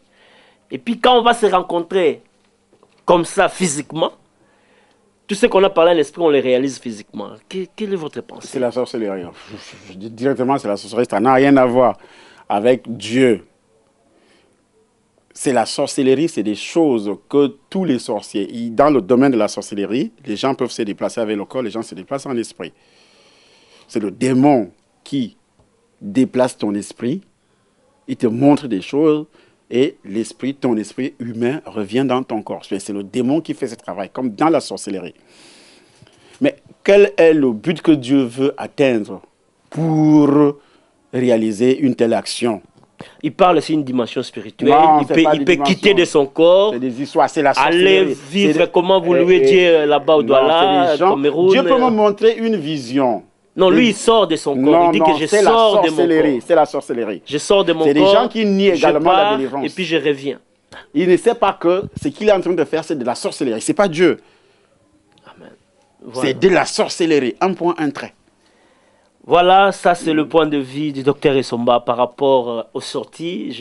Et puis quand on va se rencontrer comme ça physiquement, tout ce qu'on a parlé en esprit, on le réalise physiquement. Quelle est votre pensée? C'est la sorcellerie. Je dis directement, c'est la sorcellerie. Ça n'a rien à voir avec Dieu. C'est la sorcellerie, c'est des choses que tous les sorciers, dans le domaine de la sorcellerie, les gens peuvent se déplacer avec le corps, les gens se déplacent en esprit. C'est le démon qui déplace ton esprit, il te montre des choses et l'esprit, ton esprit humain revient dans ton corps. C'est le démon qui fait ce travail, comme dans la sorcellerie. Mais quel est le but que Dieu veut atteindre pour réaliser une telle action? Il parle aussi d'une dimension spirituelle. Non, il peut quitter de son corps. C'est des histoires, c'est la sorcellerie. Aller vivre comment vous louez Dieu là-bas au Douala, au Cameroun. Dieu peut me montrer une vision. Non, lui, il sort de son corps. Il dit que je sors de mon corps. C'est la sorcellerie. Je sors de mon corps. C'est des gens qui nient également la délivrance. Et puis je reviens. Il ne sait pas que ce qu'il est en train de faire, c'est de la sorcellerie. Ce n'est pas Dieu. Amen. Voilà. C'est de la sorcellerie. Un point, un trait. Voilà, ça c'est le point de vue du docteur Essomba par rapport aux sorties.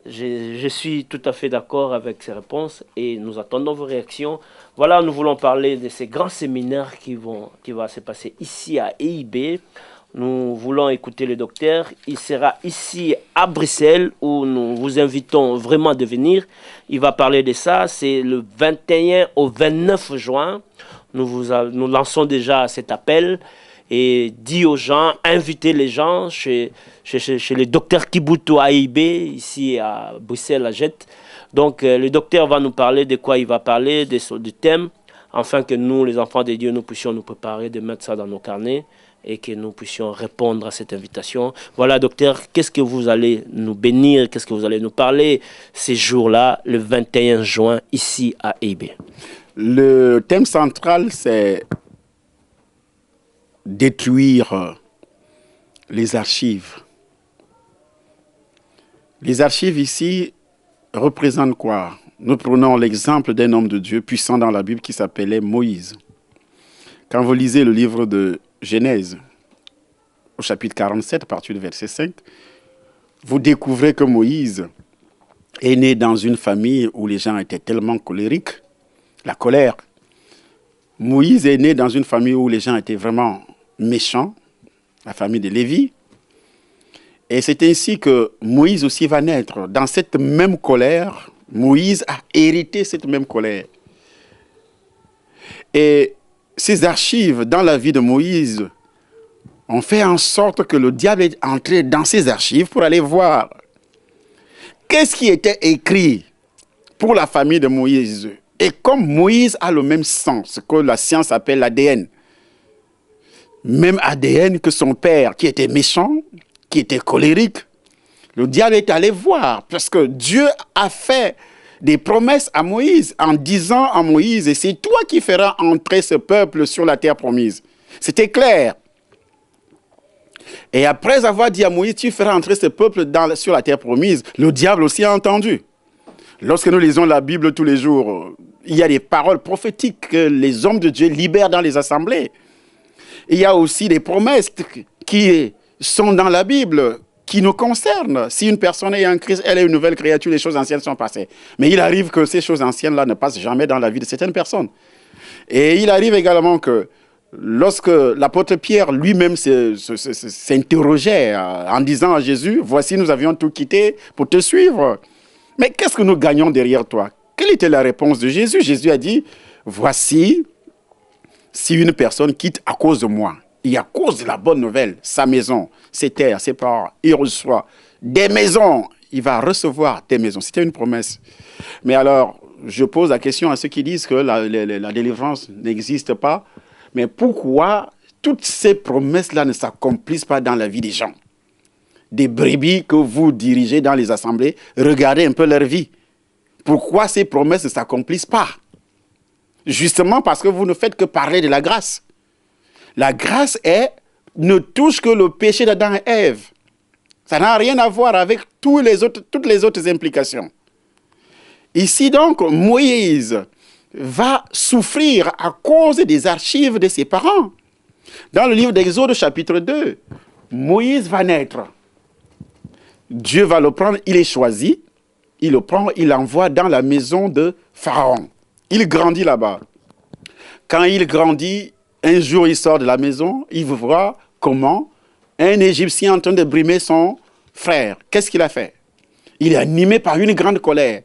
Je suis tout à fait d'accord avec ces réponses et nous attendons vos réactions. Voilà, nous voulons parler de ces grands séminaires qui vont se passer ici à EIB. Nous voulons écouter le docteur. Il sera ici à Bruxelles où nous vous invitons vraiment de venir. Il va parler de ça. C'est le 21 au 29 juin. Nous lançons déjà cet appel. Et dit aux gens, invitez les gens chez le docteur Kibutu à EIB, ici à Bruxelles, à Jette. Donc le docteur va nous parler de quoi il va parler, du thème, afin que nous, les enfants de Dieu, nous puissions nous préparer, de mettre ça dans nos carnets et que nous puissions répondre à cette invitation. Voilà, docteur, qu'est-ce que vous allez nous bénir, qu'est-ce que vous allez nous parler ces jours-là, le 21 juin, ici à EIB? Le thème central, c'est détruire les archives. Les archives ici représentent quoi? Nous prenons l'exemple d'un homme de Dieu puissant dans la Bible qui s'appelait Moïse. Quand vous lisez le livre de Genèse, au chapitre 47, à partir du verset 5, vous découvrez que Moïse est né dans une famille où les gens étaient tellement colériques, la colère. Moïse est né dans une famille où les gens étaient vraiment méchants, la famille de Lévi. Et c'est ainsi que Moïse aussi va naître. Dans cette même colère, Moïse a hérité cette même colère. Et ces archives dans la vie de Moïse ont fait en sorte que le diable est entré dans ces archives pour aller voir qu'est-ce qui était écrit pour la famille de Moïse. Et comme Moïse a le même sang, ce que la science appelle l'ADN, même ADN que son père, qui était méchant, qui était colérique, le diable est allé voir, parce que Dieu a fait des promesses à Moïse, en disant à Moïse, et c'est toi qui feras entrer ce peuple sur la terre promise. C'était clair. Et après avoir dit à Moïse, tu feras entrer ce peuple sur la terre promise, le diable aussi a entendu. Lorsque nous lisons la Bible tous les jours, il y a des paroles prophétiques que les hommes de Dieu libèrent dans les assemblées. Il y a aussi des promesses qui sont dans la Bible, qui nous concernent. Si une personne est en Christ, elle est une nouvelle créature, les choses anciennes sont passées. Mais il arrive que ces choses anciennes-là ne passent jamais dans la vie de certaines personnes. Et il arrive également que lorsque l'apôtre Pierre lui-même s'interrogeait en disant à Jésus, « Voici, nous avions tout quitté pour te suivre. Mais qu'est-ce que nous gagnons derrière toi ?» Quelle était la réponse de Jésus? Jésus a dit, « Voici, si une personne quitte à cause de moi, et à cause de la bonne nouvelle, sa maison, ses terres, ses parents, il reçoit des maisons, il va recevoir des maisons. » C'était une promesse. Mais alors, je pose la question à ceux qui disent que la délivrance n'existe pas. Mais pourquoi toutes ces promesses-là ne s'accomplissent pas dans la vie des gens? Des brebis que vous dirigez dans les assemblées, regardez un peu leur vie. Pourquoi ces promesses ne s'accomplissent pas? Justement parce que vous ne faites que parler de la grâce. La grâce ne touche que le péché d'Adam et Ève. Ça n'a rien à voir avec toutes les autres implications. Ici donc, Moïse va souffrir à cause des archives de ses parents. Dans le livre d'Exode chapitre 2, Moïse va naître. Dieu va le prendre, il est choisi. Il le prend, il l'envoie dans la maison de Pharaon. Il grandit là-bas. Quand il grandit, un jour il sort de la maison, il voit comment un Égyptien est en train de brimer son frère. Qu'est-ce qu'il a fait? Il est animé par une grande colère.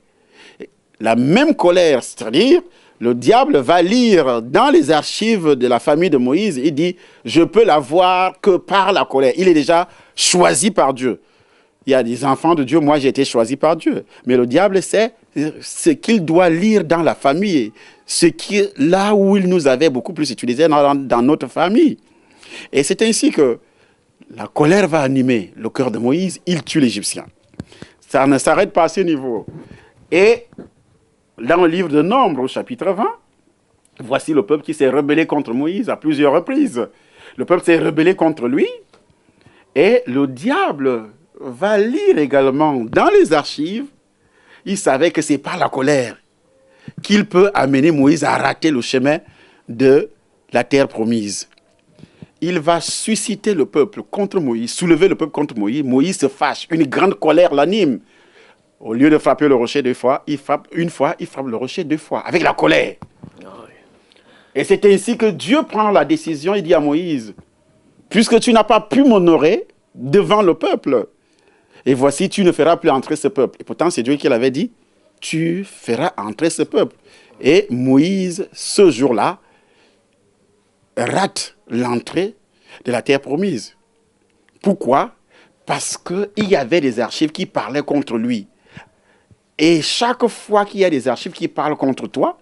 La même colère, c'est-à-dire, le diable va lire dans les archives de la famille de Moïse, il dit, je peux la voir que par la colère. Il est déjà choisi par Dieu. Il y a des enfants de Dieu, moi j'ai été choisi par Dieu. Mais le diable sait ce qu'il doit lire dans la famille, là où il nous avait beaucoup plus utilisé dans notre famille. Et c'est ainsi que la colère va animer le cœur de Moïse, il tue l'Égyptien. Ça ne s'arrête pas à ce niveau. Et dans le livre de Nombres, au chapitre 20, voici le peuple qui s'est rebellé contre Moïse à plusieurs reprises. Le peuple s'est rebellé contre lui et le diable va lire également dans les archives. Il savait que c'est par la colère qu'il peut amener Moïse à rater le chemin de la terre promise. Il va susciter le peuple contre Moïse, soulever le peuple contre Moïse. Moïse se fâche, une grande colère l'anime. Au lieu de frapper le rocher 2 fois, il frappe une fois, il frappe le rocher 2 fois, avec la colère. Et c'est ainsi que Dieu prend la décision, il dit à Moïse, puisque tu n'as pas pu m'honorer devant le peuple, et voici, tu ne feras plus entrer ce peuple. Et pourtant, c'est Dieu qui l'avait dit, tu feras entrer ce peuple. Et Moïse, ce jour-là, rate l'entrée de la terre promise. Pourquoi? Parce qu'il y avait des archives qui parlaient contre lui. Et chaque fois qu'il y a des archives qui parlent contre toi,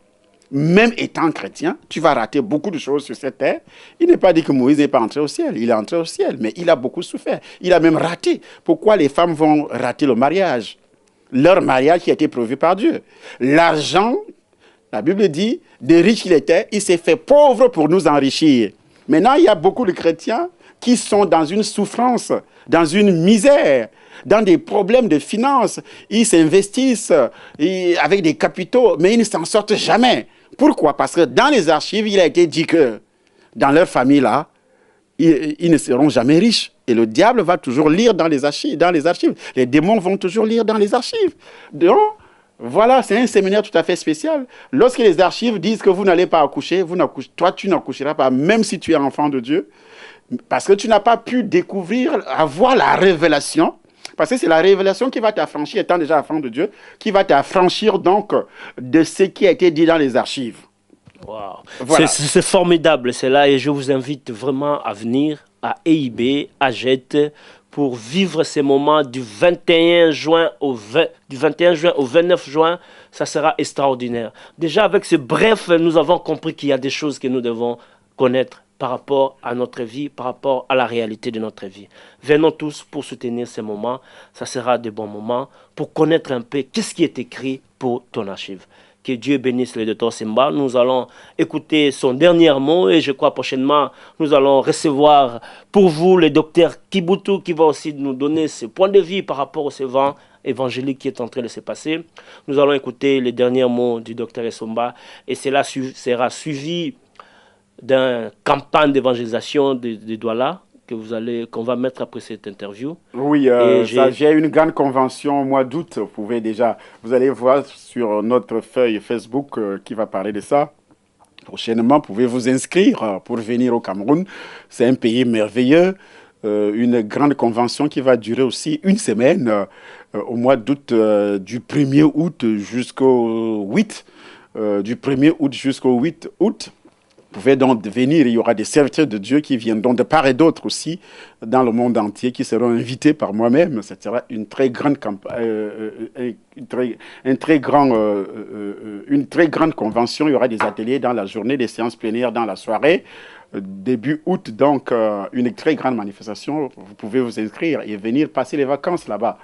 même étant chrétien, tu vas rater beaucoup de choses sur cette terre. Il n'est pas dit que Moïse n'est pas entré au ciel. Il est entré au ciel, mais il a beaucoup souffert. Il a même raté. Pourquoi les femmes vont rater le mariage? Leur mariage qui a été prévu par Dieu. L'argent, la Bible dit, de riche qu'il était, il s'est fait pauvre pour nous enrichir. Maintenant, il y a beaucoup de chrétiens qui sont dans une souffrance, dans une misère, dans des problèmes de finances. Ils s'investissent avec des capitaux, mais ils ne s'en sortent jamais. Pourquoi? Parce que dans les archives, il a été dit que dans leur famille-là, ils ne seront jamais riches. Et le diable va toujours lire dans les archives. Les démons vont toujours lire dans les archives. Donc, voilà, c'est un séminaire tout à fait spécial. Lorsque les archives disent que vous n'allez pas accoucher, toi, tu n'accoucheras pas, même si tu es enfant de Dieu, parce que tu n'as pas pu découvrir, avoir la révélation. Parce que c'est la révélation qui va t'affranchir, étant déjà enfant de Dieu, qui va t'affranchir donc de ce qui a été dit dans les archives. Wow. Voilà. C'est formidable, c'est là, et je vous invite vraiment à venir à EIB, à Jette, pour vivre ces moments du 21 juin au 29 juin. Ça sera extraordinaire. Déjà, avec ce bref, nous avons compris qu'il y a des choses que nous devons connaître par rapport à notre vie, par rapport à la réalité de notre vie. Venons tous pour soutenir ces moments. Ça sera de bons moments pour connaître un peu qu'est-ce qui est écrit pour ton archive. Que Dieu bénisse le docteur Semba. Nous allons écouter son dernier mot et je crois prochainement, nous allons recevoir pour vous le docteur Kibutu qui va aussi nous donner ses points de vue par rapport au vent évangélique qui est en train de se passer. Nous allons écouter les derniers mots du docteur Essomba et cela sera suivi d'une campagne d'évangélisation de Douala qu'on va mettre après cette interview. Oui, j'ai une grande convention au mois d'août. Vous allez voir sur notre feuille Facebook qui va parler de ça. Prochainement, vous pouvez vous inscrire pour venir au Cameroun. C'est un pays merveilleux. Une grande convention qui va durer aussi une semaine au mois d'août, du 1er août jusqu'au 8. Du 1er août jusqu'au 8 août. Vous pouvez donc venir, il y aura des serviteurs de Dieu qui viendront de part et d'autre aussi dans le monde entier, qui seront invités par moi-même. Ce sera une très grande une très grande convention. Il y aura des ateliers dans la journée, des séances plénières dans la soirée. Début août, donc, une très grande manifestation. Vous pouvez vous inscrire et venir passer les vacances là-bas,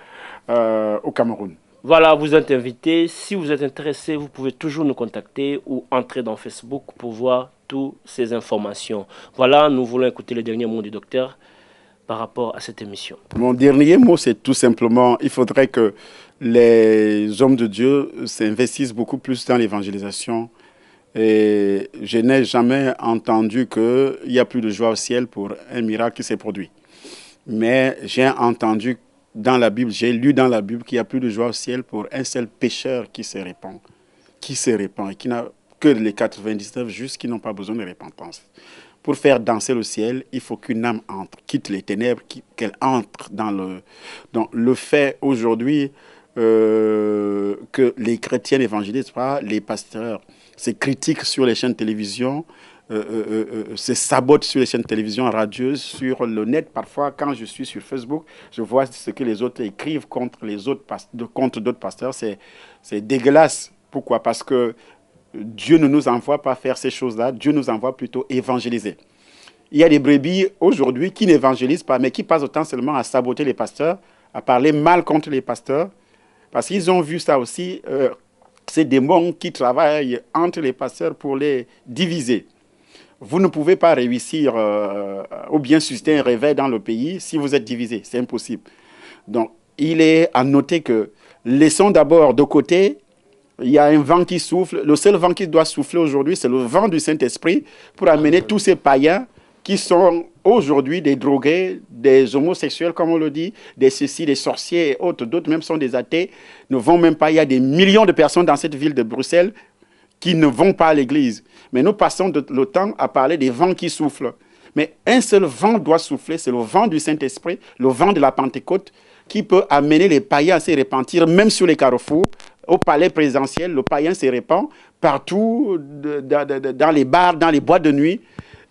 au Cameroun. Voilà, vous êtes invité. Si vous êtes intéressé, vous pouvez toujours nous contacter ou entrer dans Facebook pour voir toutes ces informations. Voilà, nous voulons écouter le dernier mot du docteur par rapport à cette émission. Mon dernier mot, c'est tout simplement, il faudrait que les hommes de Dieu s'investissent beaucoup plus dans l'évangélisation. Et je n'ai jamais entendu qu'il y a plus de joie au ciel pour un miracle qui s'est produit. Mais j'ai entendu dans la Bible, j'ai lu dans la Bible qu'il y a plus de joie au ciel pour un seul pécheur qui se répand et qui n'a que les 99 justes qui n'ont pas besoin de repentance. Pour faire danser le ciel, il faut qu'une âme entre, quitte les ténèbres, qu'elle entre dans le fait aujourd'hui que les chrétiens évangélistes, les pasteurs, se critiquent sur les chaînes de télévision, se sabotent sur les chaînes de télévision radieuses, sur le net. Parfois, quand je suis sur Facebook, je vois ce que les autres écrivent contre d'autres pasteurs. C'est dégueulasse. Pourquoi? Parce que Dieu ne nous envoie pas faire ces choses-là. Dieu nous envoie plutôt évangéliser. Il y a des brebis aujourd'hui qui n'évangélisent pas, mais qui passent autant seulement à saboter les pasteurs, à parler mal contre les pasteurs, parce qu'ils ont vu ça aussi, ces démons qui travaillent entre les pasteurs pour les diviser. Vous ne pouvez pas réussir ou bien susciter un réveil dans le pays si vous êtes divisé. C'est impossible. Donc, il est à noter que laissons d'abord de côté. Il y a un vent qui souffle. Le seul vent qui doit souffler aujourd'hui, c'est le vent du Saint-Esprit pour amener tous ces païens qui sont aujourd'hui des drogués, des homosexuels, comme on le dit, des ceci, des sorciers et autres. D'autres même sont des athées, ne vont même pas. Il y a des millions de personnes dans cette ville de Bruxelles qui ne vont pas à l'église. Mais nous passons le temps à parler des vents qui soufflent. Mais un seul vent doit souffler, c'est le vent du Saint-Esprit, le vent de la Pentecôte, qui peut amener les païens à se repentir, même sur les carrefours. Au palais présidentiel, le païen se répand partout, dans les bars, dans les boîtes de nuit.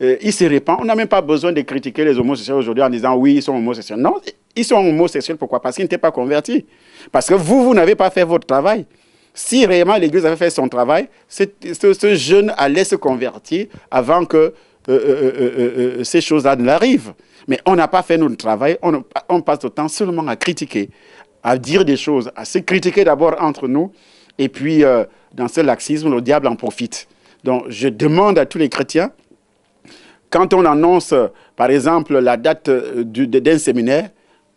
Il se répand. On n'a même pas besoin de critiquer les homosexuels aujourd'hui en disant oui, ils sont homosexuels. Non, ils sont homosexuels. Pourquoi? Parce qu'ils n'étaient pas convertis. Parce que vous n'avez pas fait votre travail. Si réellement l'Église avait fait son travail, ce jeune allait se convertir avant que ces choses-là ne l'arrivent. Mais on n'a pas fait notre travail. On passe le temps seulement à critiquer, à dire des choses, à se critiquer d'abord entre nous, et puis dans ce laxisme, le diable en profite. Donc je demande à tous les chrétiens, quand on annonce par exemple la date d'un séminaire,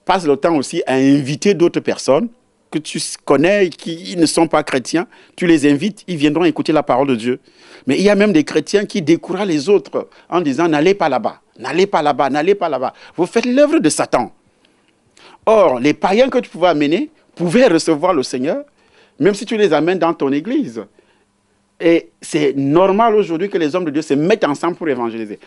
passe le temps aussi à inviter d'autres personnes que tu connais, qui ne sont pas chrétiens, tu les invites, ils viendront écouter la parole de Dieu. Mais il y a même des chrétiens qui découragent les autres en disant n'allez pas là-bas, n'allez pas là-bas, n'allez pas là-bas. Vous faites l'œuvre de Satan. Or, les païens que tu pouvais amener pouvaient recevoir le Seigneur, même si tu les amènes dans ton église. Et c'est normal aujourd'hui que les hommes de Dieu se mettent ensemble pour évangéliser.